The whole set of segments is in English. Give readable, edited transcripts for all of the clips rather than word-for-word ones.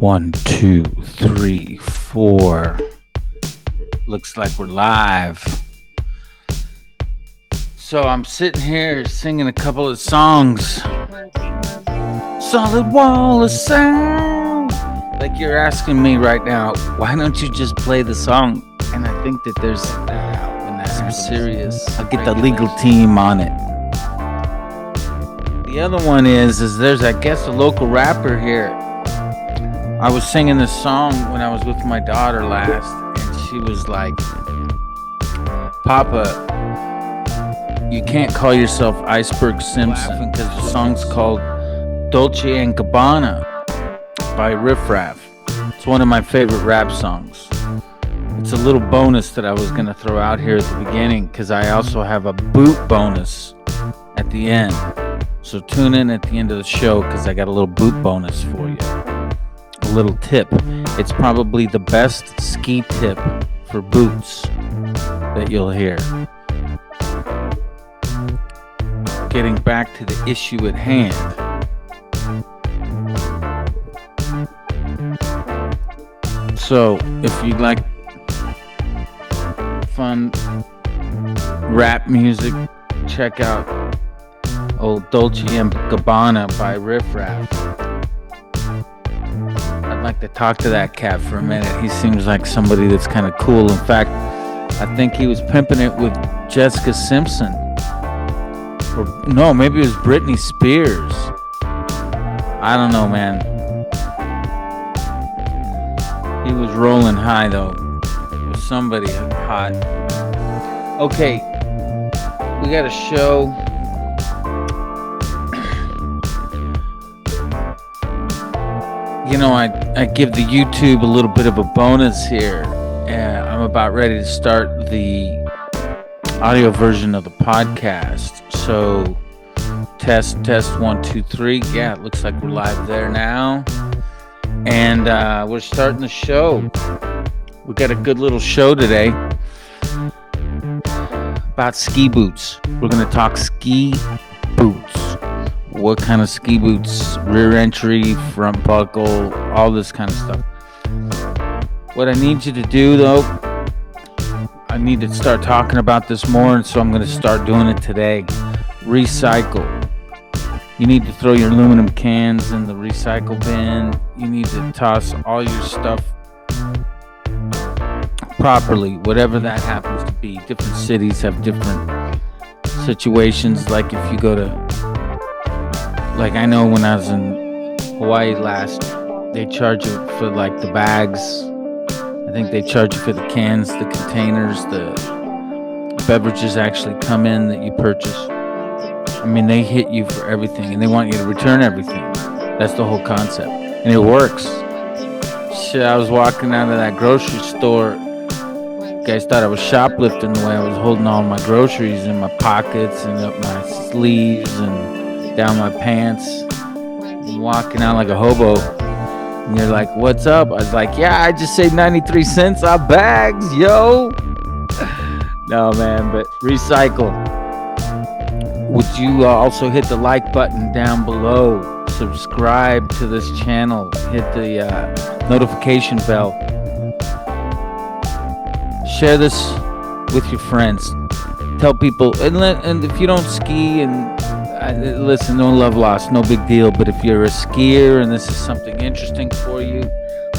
1, 2, 3, 4. Looks like we're live. So I'm sitting here singing a couple of songs. Solid wall of sound. Like you're asking me right now, why don't you just play the song? And I think that there's when that's serious, I'll get the legal team on it. The other one is there's, I guess, a local rapper here. I was singing this song when I was with my daughter last, and she was like, Papa, you can't call yourself Iceberg Simpson, because the song's called Dolce and Gabbana by Riff Raff. It's one of my favorite rap songs. It's a little bonus that I was going to throw out here at the beginning, because I also have a boot bonus at the end. So tune in at the end of the show, because I got a little boot bonus for you. A little tip. It's probably the best ski tip for boots that you'll hear. Getting back to the issue at hand. So if you like fun rap music, check out old Dolce and Gabbana by Riff Raff. I'd like to talk to that cat for a minute. He seems like somebody that's kind of cool. In fact, I think he was pimping it with Jessica Simpson. Or no, maybe it was Britney Spears. I don't know, man. He was rolling high though. With somebody hot. Okay, we got a show. You know, I give the YouTube a little bit of a bonus here. I'm about ready to start the audio version of the podcast. So, test 1, 2, 3. Yeah, it looks like we're live there now. And we're starting the show. We got a good little show today about ski boots. We're going to talk ski boots. What kind of ski boots, rear entry, front buckle, all this kind of stuff. What I need you to do, though, I need to start talking about this more, and so I'm going to start doing it today. Recycle. You need to throw your aluminum cans in the recycle bin. You need to toss all your stuff properly, whatever that happens to be. Different cities have different situations. Like if you go to, like I know when I was in Hawaii last, they charge you for like the bags. I think they charge you for the cans, the containers, the beverages actually come in that you purchase. I mean, they hit you for everything, and they want you to return everything. That's the whole concept, and it works. Shit, I was walking out of that grocery store. Guys thought I was shoplifting the way I was holding all my groceries in my pockets and up my sleeves and down my pants, and walking out like a hobo. And you're like, "What's up?" I was like, "Yeah, I just saved 93 cents on bags, yo." No, man, but recycle. Would you also hit the like button down below? Subscribe to this channel. Hit the notification bell. Share this with your friends. Tell people. And if you don't ski, and listen, no love lost, no big deal. But if you're a skier and this is something interesting for you,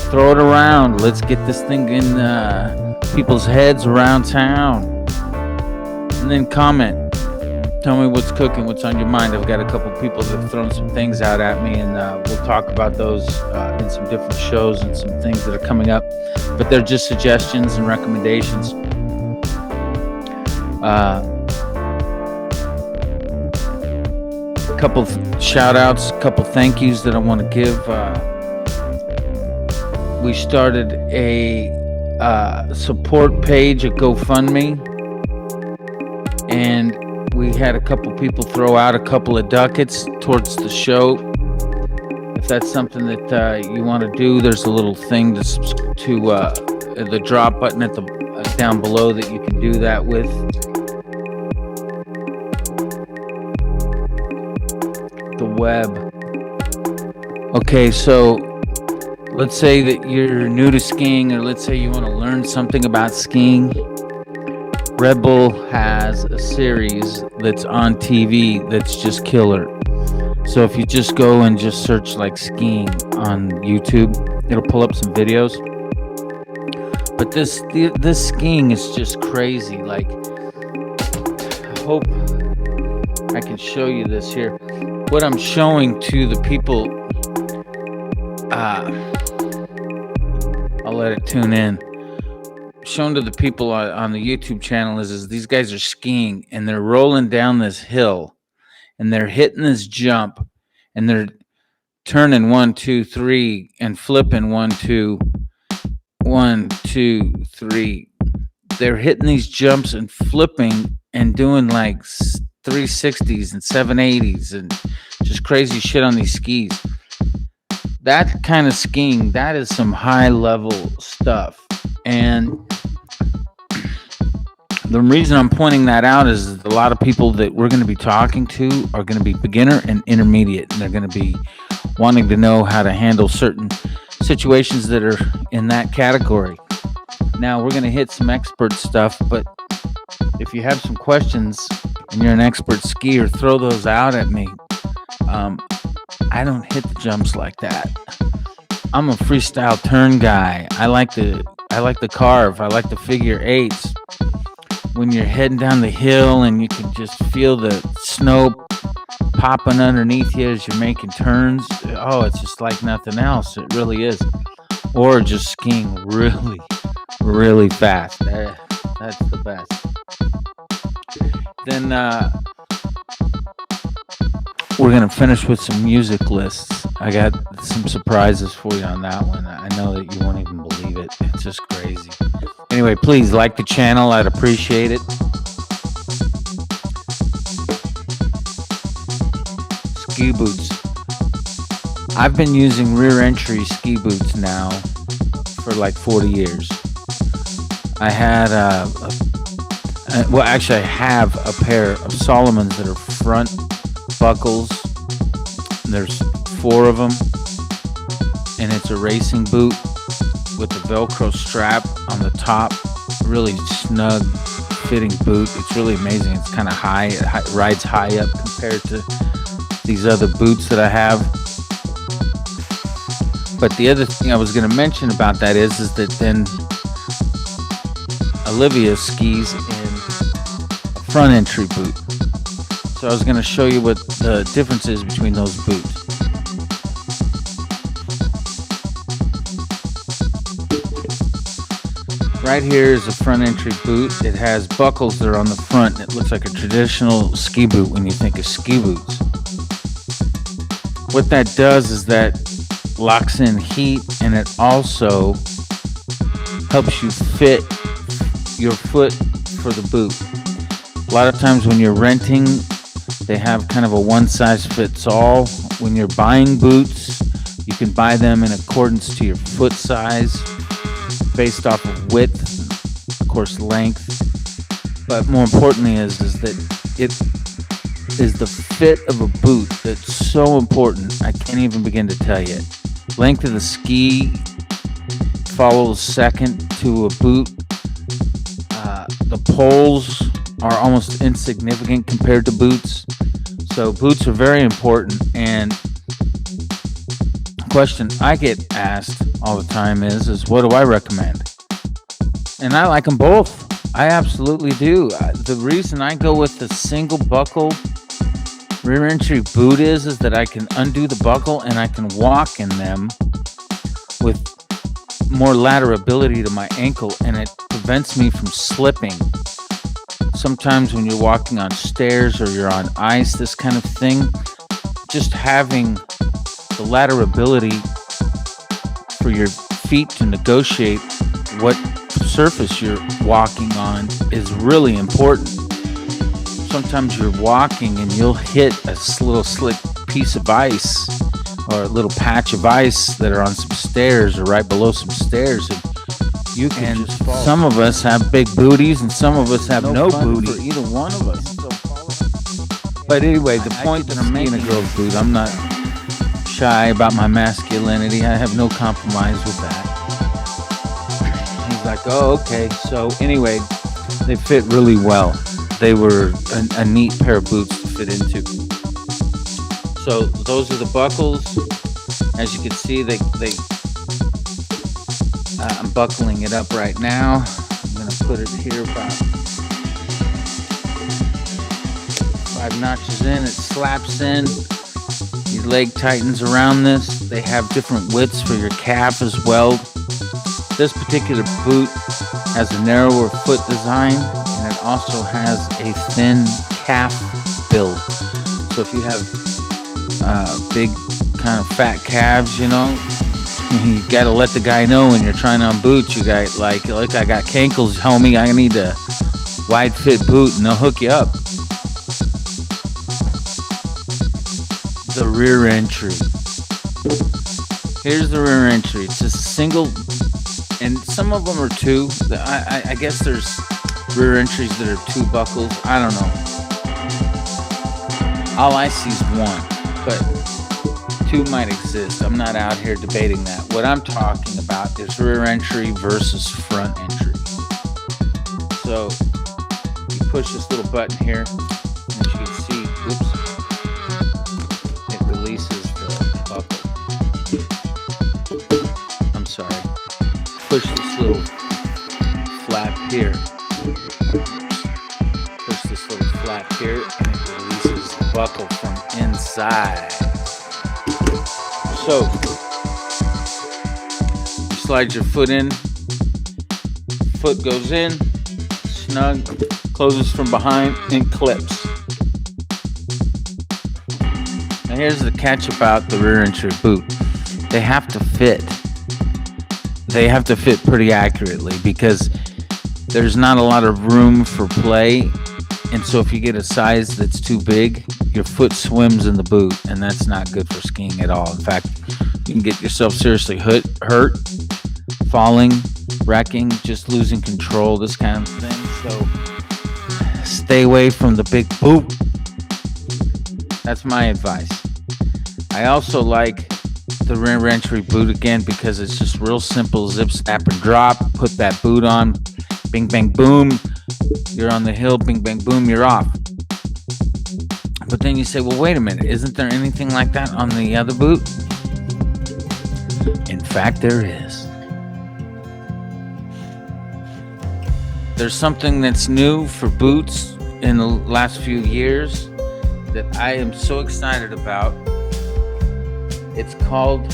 throw it around. Let's get this thing in people's heads around town. And then comment. Tell me what's cooking, what's on your mind. I've got a couple people that have thrown some things out at me, and we'll talk about those in some different shows and some things that are coming up. But they're just suggestions and recommendations. A couple shout outs, a couple thank yous that I want to give. We started a support page at GoFundMe, and we had a couple people throw out a couple of ducats towards the show. If that's something that you want to do, there's a little thing to the drop button at the down below that you can do that with. The web. Okay, so let's say that you're new to skiing, or let's say you want to learn something about skiing. Red Bull has a series that's on TV that's just killer. So if you just go and just search like skiing on YouTube, it'll pull up some videos. But this skiing is just crazy. Like, I hope I can show you this here. What I'm showing to the people, I'll let it tune in. Shown to the people on the YouTube channel is these guys are skiing and they're rolling down this hill and they're hitting this jump and they're turning 1, 2, 3 and flipping 1, 2, 1, 2, 3. They're hitting these jumps and flipping and doing like 360s and 780s and just crazy shit on these skis. That kind of skiing, that is some high level stuff. And the reason I'm pointing that out is a lot of people that we're going to be talking to are going to be beginner and intermediate, and they're going to be wanting to know how to handle certain situations that are in that category. Now, we're going to hit some expert stuff, but if you have some questions and you're an expert skier, throw those out at me. I don't hit the jumps like that. I'm a freestyle turn guy. I like the carve. I like the figure eights. When you're heading down the hill and you can just feel the snow popping underneath you as you're making turns. Oh, it's just like nothing else. It really is. Or just skiing really, really fast. That's the best. Then we're going to finish with some music lists. I got some surprises for you on that one. I know that you won't even believe it. It's just crazy. Anyway, please like the channel. I'd appreciate it. Ski boots. I've been using rear entry ski boots now for like 40 years. I had I have a pair of Solomons that are front buckles. There's 4 of them, and it's a racing boot with a Velcro strap on the top. Really snug fitting boot. It's really amazing. It's kind of high. It rides high up compared to these other boots that I have. But the other thing I was going to mention about that is that then Olivia skis in a front entry boot. So I was going to show you what the difference is between those boots. Right here is a front entry boot. It has buckles that are on the front. It looks like a traditional ski boot when you think of ski boots. What that does is that locks in heat, and it also helps you fit your foot for the boot. A lot of times when you're renting, they have kind of a one-size-fits-all. When you're buying boots, you can buy them in accordance to your foot size, based off of width, of course, length. But more importantly is that it is the fit of a boot that's so important. I can't even begin to tell you. Length of the ski follows second to a boot. The poles are almost insignificant compared to boots. So boots are very important. And the question I get asked all the time is what do I recommend? And I like them both. I absolutely do. The reason I go with the single buckle rear entry boot is that I can undo the buckle and I can walk in them with more laterability to my ankle, and it prevents me from slipping. Sometimes when you're walking on stairs or you're on ice, this kind of thing, just having the laterability for your feet to negotiate what surface you're walking on is really important. Sometimes you're walking and you'll hit a little slick piece of ice or a little patch of ice that are on some stairs or right below some stairs, and you can just fall. Some of us have big booties and some of us have no booty. For either one of us. But anyway, the point that I'm making, a girl's boot, I'm not shy about my masculinity. I have no compromise with that. He's like, oh, okay. So anyway, they fit really well. They were a neat pair of boots to fit into. So those are the buckles. As you can see, I'm buckling it up right now. I'm going to put it here about 5 notches in. It slaps in. Your leg tightens around this. They have different widths for your calf as well. This particular boot has a narrower foot design, and it also has a thin calf build. So if you have big kind of fat calves, you gotta let the guy know when you're trying on boots. You got like I got cankles, homie. I need a wide fit boot, and they'll hook you up. The rear entry. Here's the rear entry. It's a single, and some of them are two. I guess there's rear entries that are 2 buckles. I don't know. All I see is 1, but 2 might exist. I'm not out here debating that. What I'm talking about is rear entry versus front entry. So you push this little button here, and as you can see, it releases the buckle. I'm sorry. Push this little flap here. Push this little flap here, and it releases the buckle from inside. So, you slide your foot in, foot goes in, snug, closes from behind, and clips. Now here's the catch about the rear entry boot. They have to fit. They have to fit pretty accurately because there's not a lot of room for play. And so if you get a size that's too big, your foot swims in the boot, and that's not good for skiing at all. In fact, you can get yourself seriously hurt, falling, wrecking, just losing control, this kind of thing. So stay away from the big boot. That's my advice. I also like the rear entry boot again because it's just real simple. Zip, snap, and drop. Put that boot on. Bing, bang, boom. You're on the hill. Bing, bang, boom. You're off. But then you say, well, wait a minute. Isn't there anything like that on the other boot? In fact, there is. There's something that's new for boots in the last few years that I am so excited about. It's called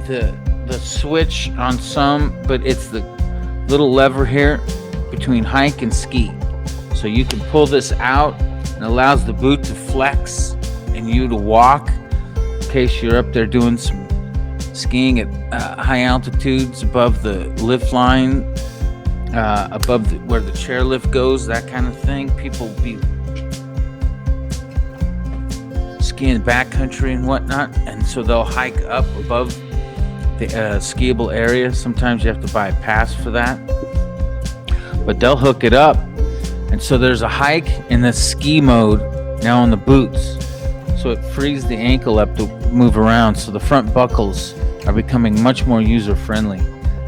the switch on some, but it's the little lever here between hike and ski. So you can pull this out and allows the boot to flex and you to walk in case you're up there doing some skiing at high altitudes above the lift line, above where the chairlift goes, that kind of thing. People be skiing backcountry and whatnot, and so they'll hike up above the skiable area. Sometimes you have to buy a pass for that, but they'll hook it up, and so there's a hike in the ski mode now on the boots, so it frees the ankle up to move around. So the front buckles are becoming much more user friendly.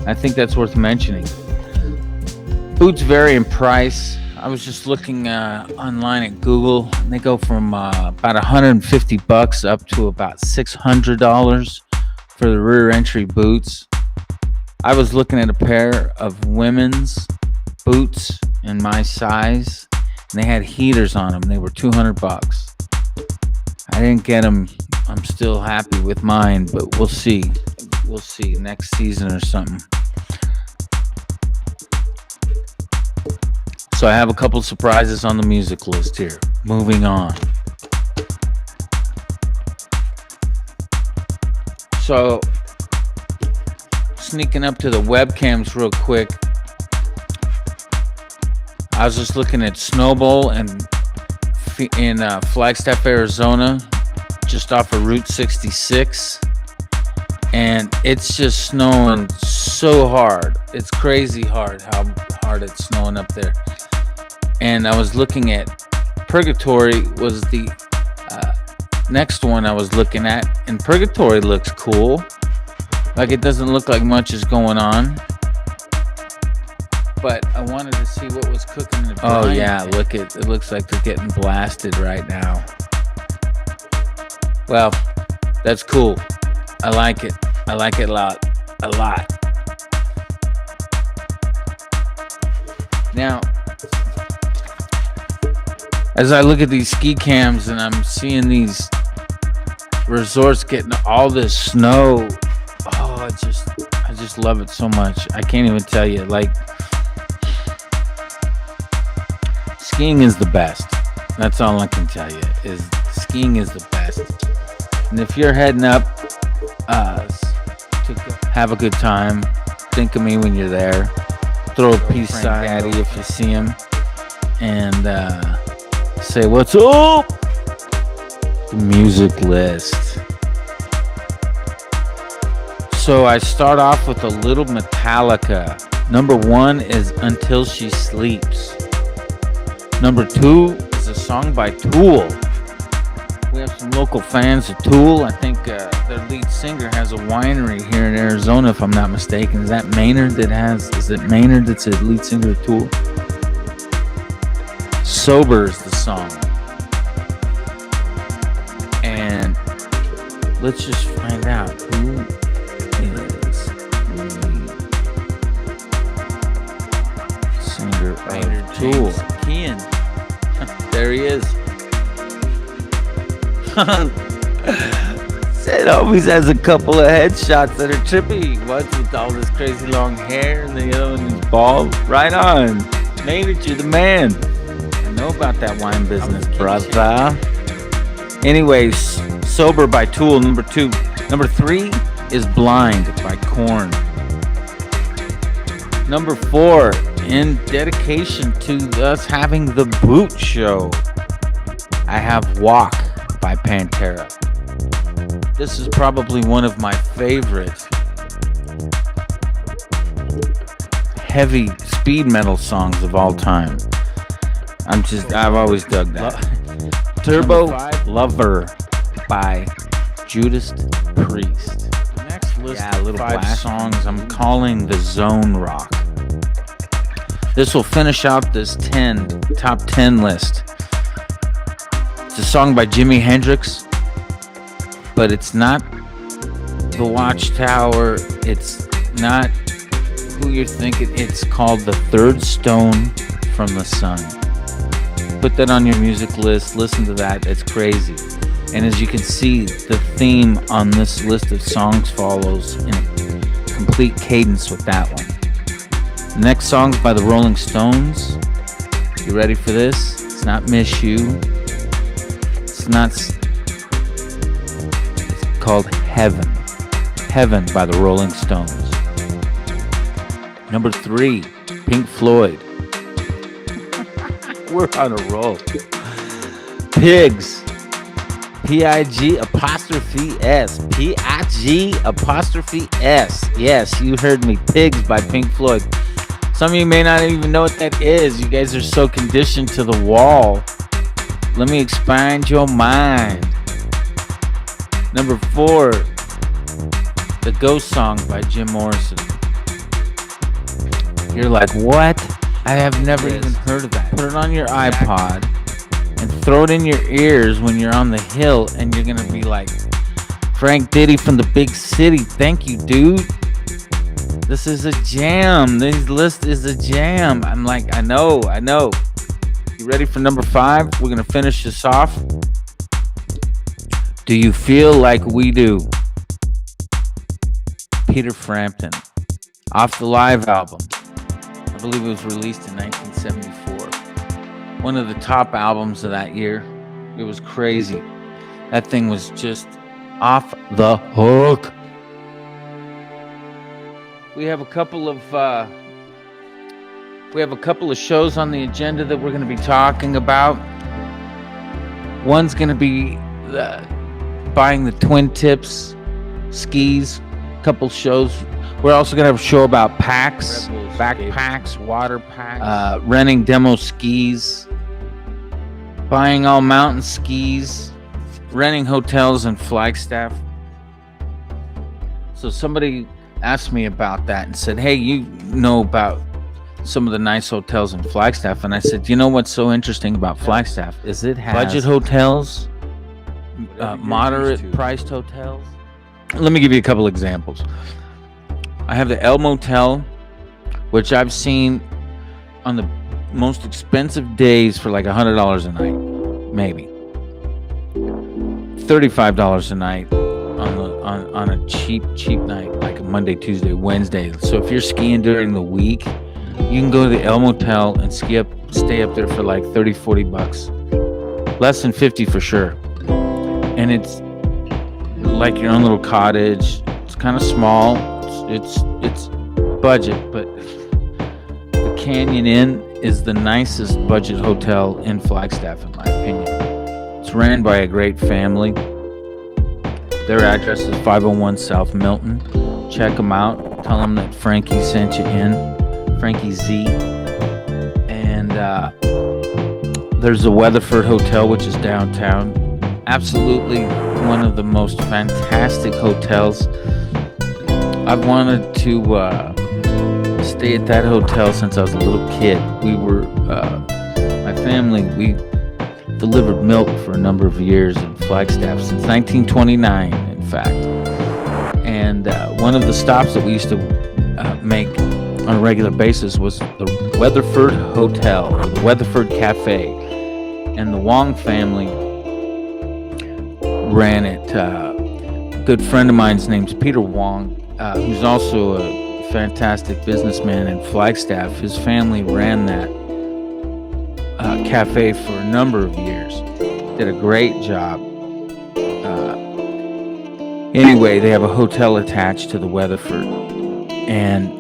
I think that's worth mentioning. Boots vary in price. I was just looking online at Google, and they go from about $150 up to about $600 for the rear entry boots. I was looking at a pair of women's boots in my size, and they had heaters on them. They were $200. I didn't get them. I'm still happy with mine, but we'll see. We'll see next season or something. So I have a couple surprises on the music list here. Moving on. So, sneaking up to the webcams real quick. I was just looking at Snowbowl in Flagstaff, Arizona, just off of Route 66. And it's just snowing so hard. It's crazy hard how hard it's snowing up there. And I was looking at Purgatory was the next one I was looking at, and Purgatory looks cool. Like, it doesn't look like much is going on, but I wanted to see what was cooking in the brine. Oh yeah, look, it looks like they're getting blasted right now. Well, that's cool. I like it. I like it a lot. Now, as I look at these ski cams and I'm seeing these resorts getting all this snow, oh, I just love it so much. I can't even tell you. Like, skiing is the best. That's all I can tell you. Is skiing is the best. And if you're heading up to have a good time, think of me when you're there. Throw a peace sign at you if you see him, and say what's up. The music list. So I start off with a little Metallica. Number 1 is Until She Sleeps. Number 2 is a song by Tool. We have some local fans of Tool. I think their lead singer has a winery here in Arizona, if I'm not mistaken. Is that Maynard is it Maynard that's the lead singer of Tool? Sober is the song. And let's just find out who is the singer of Tool. There he is. Sid always has a couple of headshots that are trippy. What's with all this crazy long hair and the other one is bald? Right on. Maynard, you're the man. I know about that wine business, brother. Anyways, Sober by Tool, number 2. Number 3 is Blind by Korn. Number 4, in dedication to us having the Boot Show, I have Walk by Pantera. This is probably one of my favorite heavy speed metal songs of all time. I've always dug that. Turbo Lover by Judas Priest. Next list of 5 songs I'm calling the Zone Rock. This will finish out this top 10 list. It's a song by Jimi Hendrix, but it's not the Watchtower. It's not who you're thinking. It's called The Third Stone from the Sun. Put that on your music list. Listen to that. It's crazy. And as you can see, the theme on this list of songs follows in a complete cadence with that one. The next song's by the Rolling Stones. You ready for this? It's not Miss You. It's called Heaven. Heaven by the Rolling Stones. Number 3, Pink Floyd. We're on a roll. Pigs. P-I-G''S. P-I-G''S. Yes, you heard me. Pigs by Pink Floyd. Some of you may not even know what that is. You guys are so conditioned to the wall. Let me expand your mind. Number 4, The Ghost Song by Jim Morrison. You're like, what? I have never even heard of that. Put it on your iPod and throw it in your ears when you're on the hill, and you're gonna be like, Frank Diddy from the big city. Thank you, dude. This is a jam. This list is a jam. I'm like, I know. You ready for number 5? We're gonna finish this off. Do You Feel Like We Do? Peter Frampton. Off the Live album. I believe it was released in 1974. One of the top albums of that year. It was crazy. That thing was just off the hook. We have a couple of shows on the agenda that we're going to be talking about. One's going to be buying the Twin Tips skis. Couple shows. We're also going to have a show about packs, backpacks, water packs, renting demo skis, buying all mountain skis, renting hotels in Flagstaff. So somebody asked me about that and said, hey, you know about some of the nice hotels in Flagstaff. And I said, you know what's so interesting about Flagstaff is it has budget hotels, moderate priced hotels. Let me give you a couple examples. I have the El Motel, which I've seen on the most expensive days for like $100 a night, maybe $35 a night on a cheap night, like a Monday, Tuesday, Wednesday. So if you're skiing during the week, you can go to the El Motel and stay up there for like $30-40, less than 50 for sure. And it's like your own little cottage. It's kind of small. It's budget, but the Canyon Inn is the nicest budget hotel in Flagstaff, in my opinion. It's ran by a great family. Their address is 501 South Milton. Check them out. Tell them that Frankie sent you in, Frankie Z. And there's the Weatherford Hotel, which is downtown. Absolutely one of the most fantastic hotels. I've wanted to stay at that hotel since I was a little kid. We were, my family, we delivered milk for a number of years in Flagstaff since 1929, in fact. And one of the stops that we used to make on a regular basis was the Weatherford Hotel, or the Weatherford Cafe. And the Wong family ran it. A good friend of mine's name's Peter Wong, who's also a fantastic businessman in Flagstaff. His family ran that cafe for a number of years. Did a great job. Anyway, they have a hotel attached to the Weatherford, and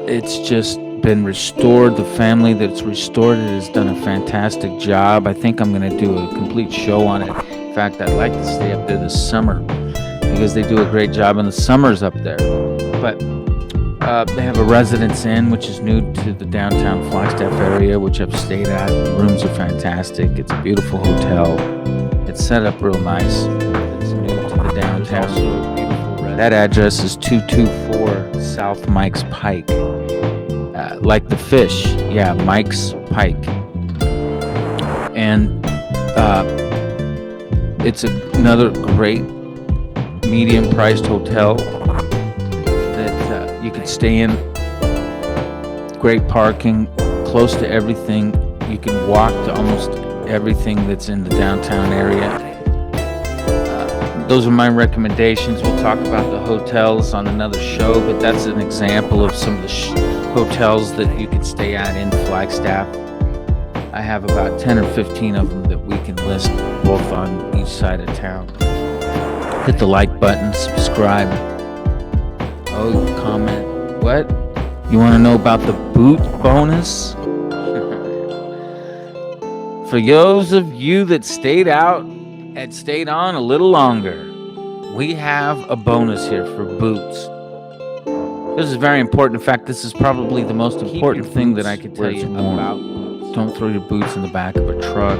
it's just been restored. The family that's restored it has done a fantastic job. I think I'm going to do a complete show on it. In fact, I'd like to stay up there this summer because they do a great job in the summers up there. But they have a Residence Inn, which is new to the downtown Flagstaff area, which I've stayed at. The rooms are fantastic. It's a beautiful hotel. It's set up real nice. It's new to the downtown. That address is 224 South Mike's Pike. Like the fish. Yeah, Mike's Pike. And it's another great medium-priced hotel that you can stay in. Great parking, close to everything. You can walk to almost everything that's in the downtown area. Those are my recommendations. We'll talk about the hotels on another show, but that's an example of some of the hotels that you can stay at in Flagstaff. I have about 10 or 15 of them that we can list, both on each side of town. Hit the like button, subscribe. Oh, comment. What? You want to know about the boot bonus? For those of you that stayed out and stayed on a little longer, we have a bonus here for boots. This is very important. In fact, this is probably the most important thing that I could tell you about boots. Don't throw your boots in the back of a truck.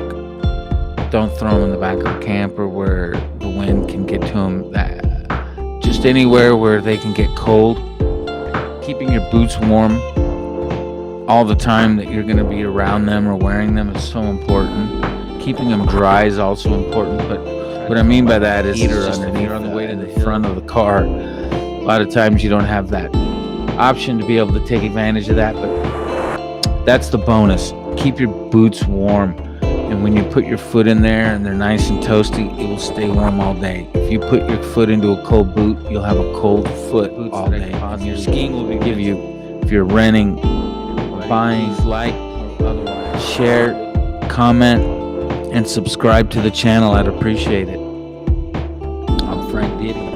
Don't throw them in the back of a camper where the wind can get to them. Just anywhere where they can get cold. Keeping your boots warm all the time that you're going to be around them or wearing them is so important. Keeping them dry is also important. But what I mean by that is just when you're on the way to the front of the car, a lot of times you don't have that option to be able to take advantage of that. But that's the bonus. Keep your boots warm. And when you put your foot in there and they're nice and toasty, it will stay warm all day. If you put your foot into a cold boot, you'll have a cold foot all day. And your skiing will give you, if you're renting, buying, like, share, comment, and subscribe to the channel. I'd appreciate it. I'm Frank Diddy.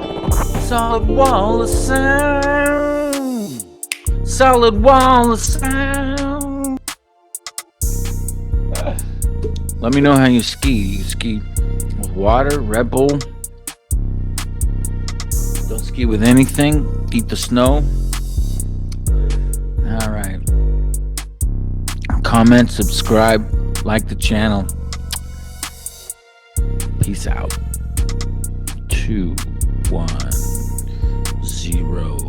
Solid wall of sound. Solid wall of sound. Let me know how you ski. You ski with water, Red Bull. Don't ski with anything. Eat the snow. All right. Comment, subscribe, like the channel. Peace. Peace out. 2, 1, 0.